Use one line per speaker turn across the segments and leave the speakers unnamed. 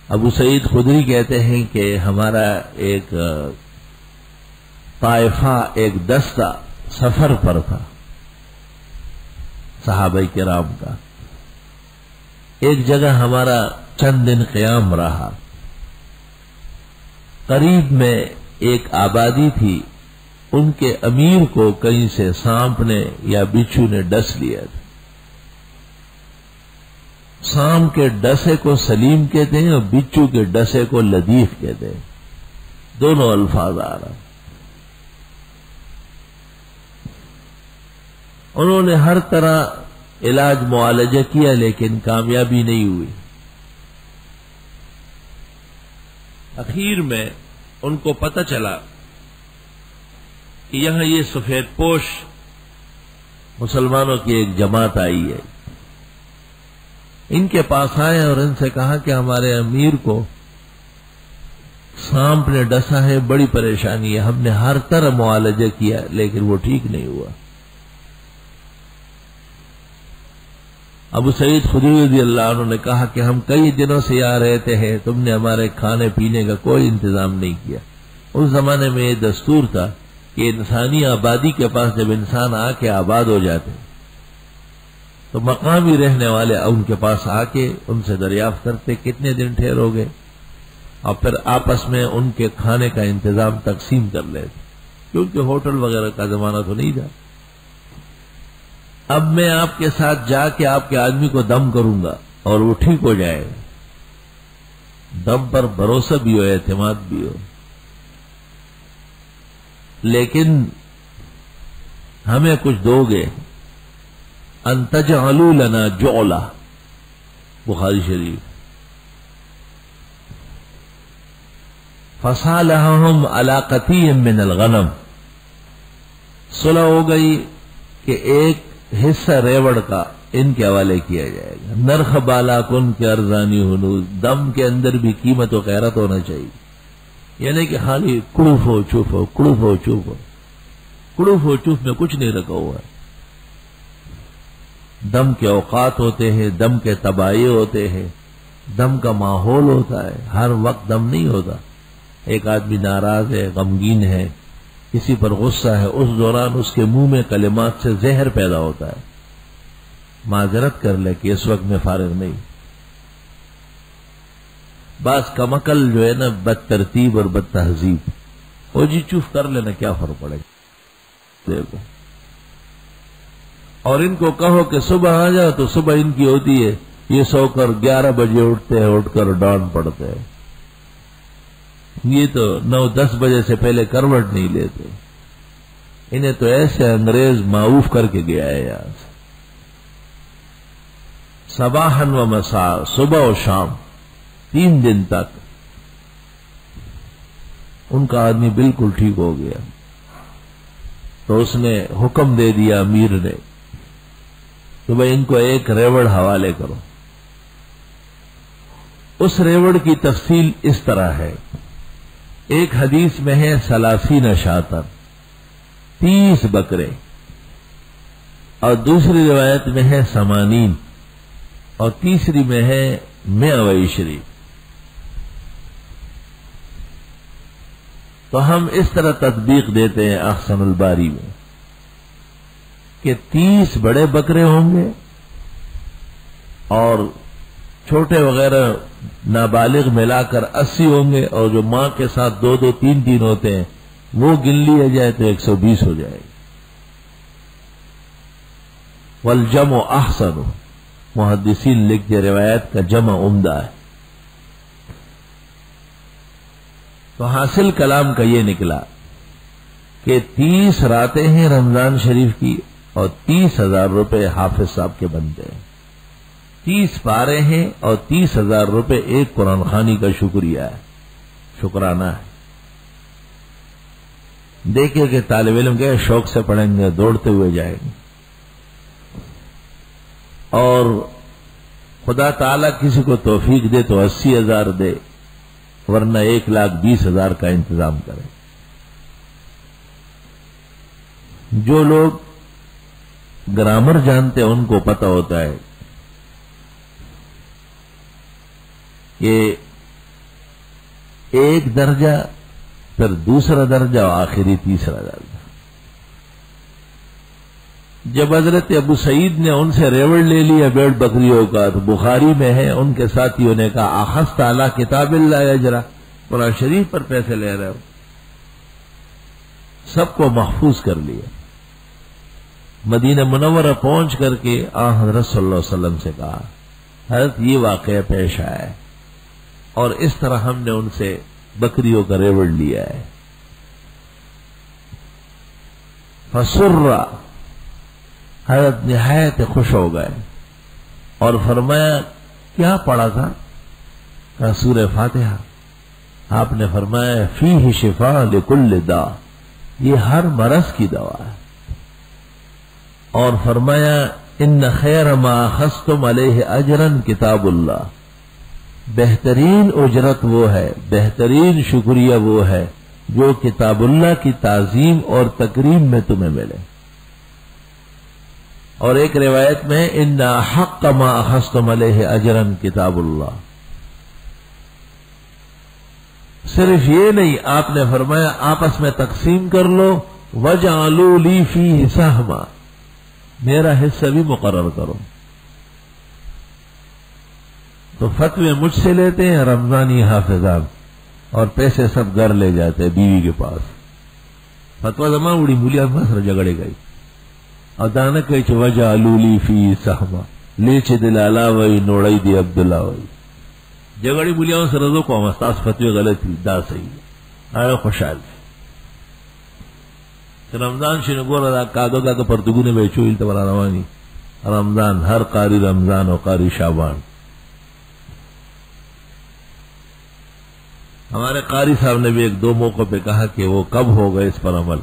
ابو سعید خدری کہتے ہیں کہ ہمارا ایک طائفہ، ایک دستہ سفر پر تھا صحابہ کرام کا. ایک جگہ ہمارا چند دن قیام رہا. قریب میں ایک آبادی تھی، ان کے امیر کو کہیں سے سانپ نے یا بچھو نے ڈس لیا تھا. سانپ کے ڈسے کو سلیم کہتے ہیں اور بچھو کے ڈسے کو لطیف کہتے ہیں. دونوں الفاظ آ رہا. انہوں نے ہر طرح علاج معالجہ کیا لیکن کامیابی نہیں ہوئی. اخیر میں ان کو پتہ چلا کہ یہاں یہ سفید پوش مسلمانوں کی ایک جماعت آئی ہے. ان کے پاس آئے اور ان سے کہا کہ ہمارے امیر کو سانپ نے ڈسا ہے، بڑی پریشانی ہے، ہم نے ہر طرح معالجہ کیا لیکن وہ ٹھیک نہیں ہوا. ابو سعید خدری رضی اللہ عنہ نے کہا کہ ہم کئی دنوں سے یہاں رہتے ہیں، تم نے ہمارے کھانے پینے کا کوئی انتظام نہیں کیا. اس زمانے میں یہ دستور تھا کہ انسانی آبادی کے پاس جب انسان آ کے آباد ہو جاتے تو مقامی رہنے والے ان کے پاس آ کے ان سے دریافت کرتے کتنے دن ٹھہرو گے، اور پھر آپس میں ان کے کھانے کا انتظام تقسیم کر لیتے، کیونکہ ہوٹل وغیرہ کا زمانہ تو نہیں تھا. اب میں آپ کے ساتھ جا کے آپ کے آدمی کو دم کروں گا اور وہ ٹھیک ہو جائے گا. دم پر بھروسہ بھی ہو، اعتماد بھی ہو، لیکن ہمیں کچھ دو گے. ان تجعلوا لنا جعلا، بخاری شریف. فصالحهم على قطيع من الغنم، صلح ہو گئی کہ ایک حصہ ریوڑ کا ان کے حوالے کیا جائے گا. نرخ بالا کن کے ارزانی ہنوز، دم کے اندر بھی قیمت و غیرت ہونا چاہیے. یعنی کہ خالی کڑوف ہو چوف ہو، کڑوف ہو چوف ہو، کڑوف ہو چوف میں کچھ نہیں رکھا ہوا ہے. دم کے اوقات ہوتے ہیں، دم کے تباہی ہوتے ہیں، دم کا ماحول ہوتا ہے. ہر وقت دم نہیں ہوتا. ایک آدمی ناراض ہے، غمگین ہے، کسی پر غصہ ہے، اس دوران اس کے منہ میں کلمات سے زہر پیدا ہوتا ہے. معذرت کر لے کہ اس وقت میں فارغ نہیں. بعض کمکل جو ہے نا بد ترتیب اور بد تہذیب، وہ جی چوف کر لینا، کیا فرق پڑے گا. دیکھو، اور ان کو کہو کہ صبح آ جاؤ تو صبح ان کی ہوتی ہے، یہ سو کر 11 بجے اٹھتے ہیں، اٹھ کر ڈان پڑتے ہیں. یہ تو 9-10 بجے سے پہلے کروٹ نہیں لیتے. انہیں تو ایسے انگریز معروف کر کے گیا ہے یار. صباحاً و مساء، صبح و شام، 3 دن تک ان کا آدمی بالکل ٹھیک ہو گیا. تو اس نے حکم دے دیا امیر نے کہ بھئی ان کو ایک ریوڑ حوالے کرو. اس ریوڑ کی تفصیل اس طرح ہے. ایک حدیث میں ہے 30 شاطر، 30 بکرے، اور دوسری روایت میں ہے 80، اور تیسری میں ہے 120. تو ہم اس طرح تطبیق دیتے ہیں احسن الباری میں کہ 30 بڑے بکرے ہوں گے اور چھوٹے وغیرہ نابالغ ملا کر 80 ہوں گے، اور جو ماں کے ساتھ 2-2 3-3 ہوتے ہیں وہ گن لیا جائے تو 120 ہو جائے گی. والجمع احسن، محدثین لکھتے روایت کا جمع عمدہ ہے. تو حاصل کلام کا یہ نکلا کہ 30 راتیں ہیں رمضان شریف کی اور 30,000 روپے حافظ صاحب کے بنتے ہیں. 30 پارے ہیں اور 30,000 روپے ایک قرآن خوانی کا شکریہ ہے، شکرانہ ہے. دیکھیں کہ طالب علم کے شوق سے پڑھیں گے، دوڑتے ہوئے جائیں گے. اور خدا تعالیٰ کسی کو توفیق دے تو 80,000 دے، ورنہ 1,20,000 کا انتظام کرے. جو لوگ گرامر جانتے ہیں ان کو پتہ ہوتا ہے کہ ایک درجہ، پھر دوسرا درجہ اور آخری تیسرا درجہ۔ جب حضرت ابو سعید نے ان سے ریوڑ لے لیا بیڑ بکریوں کا، تو بخاری میں ہے ان کے ساتھیوں نے کہا اخذت علی کتاب اللہ اجرا، قرآن شریف پر پیسے لے رہے ہو۔ سب کو محفوظ کر لیا۔ مدینہ منورہ پہنچ کر کے حضرت صلی اللہ علیہ وسلم سے کہا حضرت یہ واقعہ پیش آیا ہے اور اس طرح ہم نے ان سے بکریوں کا ریوڑ لیا ہے۔ فسر، حضرت نہایت خوش ہو گئے اور فرمایا کیا پڑھا تھا؟ کہا سورہ فاتحہ۔ آپ نے فرمایا فیہ شفاء لکل داء، یہ ہر مرض کی دوا ہے، اور فرمایا ان خیر ما اخذتم علیہ اجرا کتاب اللہ، بہترین اجرت وہ ہے، بہترین شکریہ وہ ہے جو کتاب اللہ کی تعظیم اور تکریم میں تمہیں ملے۔ اور ایک روایت میں ان حق ما اخذتم علیہ اجرا کتاب اللہ۔ صرف یہ نہیں، آپ نے فرمایا آپس میں تقسیم کر لو، وجعلوا لی فیہ سہما، میرا حصہ بھی مقرر کرو۔ تو فتوے مجھ سے لیتے ہیں رمضانی حافظان، اور پیسے سب گھر لے جاتے ہیں بیوی کے پاس۔ فتوا زما اڑی مولیا مسر جگڑے گئی اور دانا کہی چھ وجعلوا لی فیہ سہما، لے چھ دلالا وی نوڑی دی عبداللہ وی جگڑی ملیاؤں سے رضو کو مستاس فتوی غلط تھی دا صحیح آئے خوشحال تھی۔ رمضان شنو گورا دا کادو کا پرتگونے بیچو التبرا روانی رمضان، ہر قاری رمضان اور قاری شعبان۔ ہمارے قاری صاحب نے بھی ایک دو موقع پہ کہا کہ وہ کب ہوگا اس پر عمل،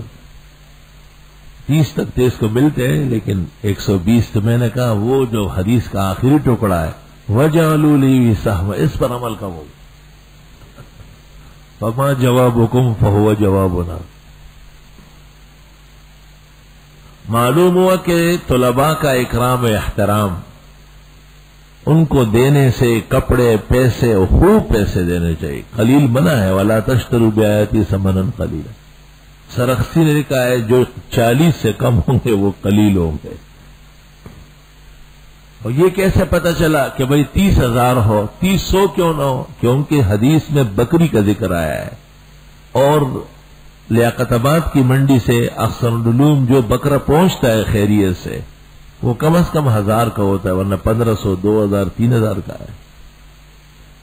30 تک تو اس کو ملتے ہیں لیکن 120 تو میں نے کہا وہ جو حدیث کا آخری ٹکڑا ہے وَجَعَلُوا لِي سَهْمًا، اس پر عمل کب ہوگا؟ فَمَا جَوَابُكُمْ فَهُوَ جَوَابُنَا۔ معلوم ہوا کہ طلباء کا اکرام و احترام، ان کو دینے سے کپڑے پیسے خوب پیسے دینے چاہیے، قلیل منع ہے، وَلَا تَشْتَرُوا بِآيَاتِي ثَمَنًا قَلِيلًا۔ سرخسی نے کہا ہے جو 40 سے کم ہوں گے وہ قلیل ہوں گے۔ اور یہ کیسے پتہ چلا کہ بھئی 30,000 ہو، 300 کیوں نہ ہو؟ کیونکہ حدیث میں بکری کا ذکر آیا ہے، اور لیاقت آباد کی منڈی سے احسن العلوم جو بکرا پہنچتا ہے خیریت سے وہ کم از کم 1000 کا ہوتا ہے، ورنہ 1500 2000 3000 کا ہے۔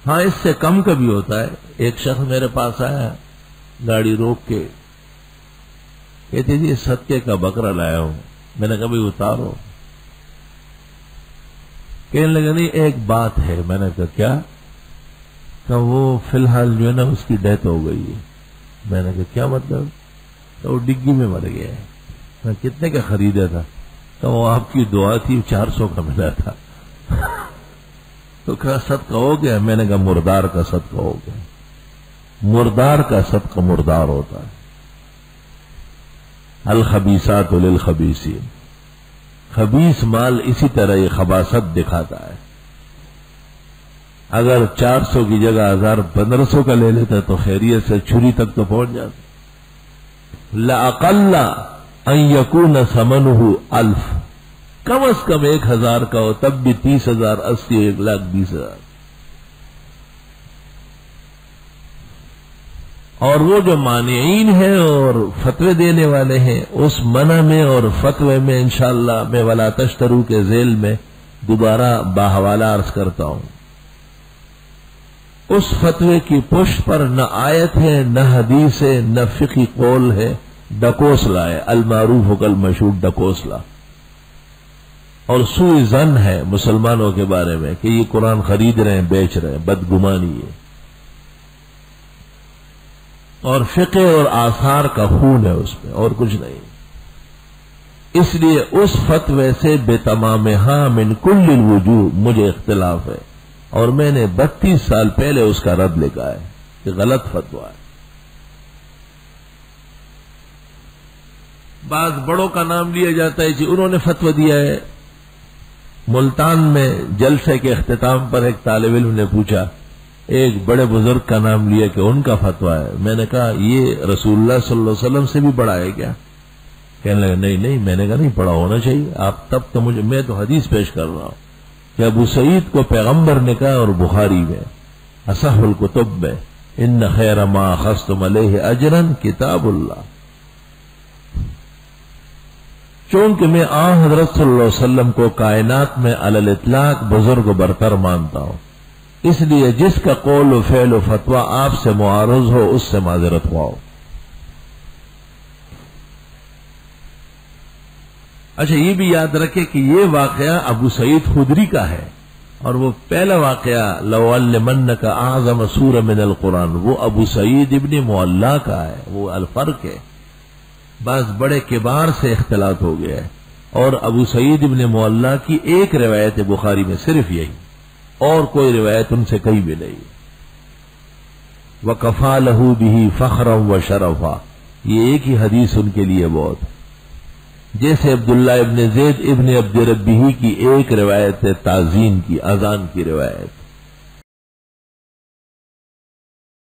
ہاں اس سے کم کا بھی ہوتا ہے۔ ایک شخص میرے پاس آیا گاڑی روک کے، کہتے جی صدقے کا بکرا لایا ہوں۔ میں نے کہا بھئی اتارو۔ کہنے لگا نہیں ایک بات ہے۔ میں نے کہا کیا؟ کہ وہ فی الحال جو ہے نا اس کی ڈیتھ ہو گئی ہے۔ میں نے کہا کیا مطلب؟ تو وہ ڈگی میں مر گیا ہے۔ میں کتنے کا خریدا تھا؟ تو وہ آپ کی دعا تھی 400 کا ملا تھا۔ تو کہا صدقہ ہو گیا؟ میں نے کہا مردار کا صدقہ ہو گیا۔ مردار کا صدقہ مردار ہوتا ہے۔ الخبیثات للخبیثین، خبیث مال اسی طرح یہ خباثت دکھاتا ہے۔ اگر 400 کی جگہ 1500 کا لے لیتا تو خیریت سے چھری تک تو پہنچ جاتا۔ لَأَقَلَّ أَن يَكُونَ ثَمَنُهُ 1000، کم از کم 1000 کا ہو، تب بھی 30,000 80 1,20,000۔ اور وہ جو مانعین ہیں اور فتوے دینے والے ہیں، اس منع میں اور فتوے میں انشاءاللہ میں ولا تشترو کے ذیل میں دوبارہ باحوالہ عرض کرتا ہوں۔ اس فتوے کی پشت پر نہ آیت ہے، نہ حدیث ہے، نہ فقہی قول ہے، ڈکوسلا ہے، المعروف کالمشہور ڈکوسلا، اور سوء ظن ہے مسلمانوں کے بارے میں کہ یہ قرآن خرید رہے ہیں بیچ رہے ہیں، بدگمانی ہے، اور فقہ اور آثار کا خون ہے اس میں، اور کچھ نہیں۔ اس لیے اس فتوے سے بے تمامہا من کل الوجوہ مجھے اختلاف ہے، اور میں نے 32 سال پہلے اس کا رد لکھا ہے کہ غلط فتویٰ ہے۔ بعض بڑوں کا نام لیا جاتا ہے کہ انہوں نے فتویٰ دیا ہے۔ ملتان میں جلسے کے اختتام پر ایک طالب علم نے پوچھا، ایک بڑے بزرگ کا نام لیا کہ ان کا فتویٰ ہے. میں نے کہا یہ رسول اللہ صلی اللہ علیہ وسلم سے بھی بڑا ہے کیا؟ کہنے لگا نہیں. میں نے کہا نہیں، بڑا ہونا چاہیے. آپ تب تو میں تو حدیث پیش کر رہا ہوں کہ ابو سعید کو پیغمبر نے کہا، اور بخاری میں اصح الکتب میں، ان خیر ما اخذتم علیہ اجرا کتاب اللہ. چونکہ میں حضرت صلی اللہ علیہ وسلم کو کائنات میں علی الاطلاق بزرگ و برتر مانتا ہوں، اس لیے جس کا قول و فعل و فتویٰ آپ سے معارض ہو اس سے معذرت خواہ. اچھا یہ بھی یاد رکھے کہ یہ واقعہ ابو سعید خدری کا ہے، اور وہ پہلا واقعہ لَوَعَلِّمَنَّكَ أَعْظَمَ سُورَةً مِنَ الْقُرْآنِ وہ ابو سعید ابن معلیٰ کا ہے. وہ الفرق ہے، بعض بڑے کبار سے اختلاط ہو گیا ہے. اور ابو سعید ابن معلیٰ کی ایک روایت ہے بخاری میں، صرف یہی، اور کوئی روایت ان سے کہیں بھی نہیں. وَكَفَى لَهُ بِهِ فَخْرًا وَشَرَفًا یہ ایک ہی حدیث ان کے لیے بہت. جیسے عبداللہ ابن زید ابن عبد ربہ کی ایک روایت ہے تعظیم کی، اذان کی روایت،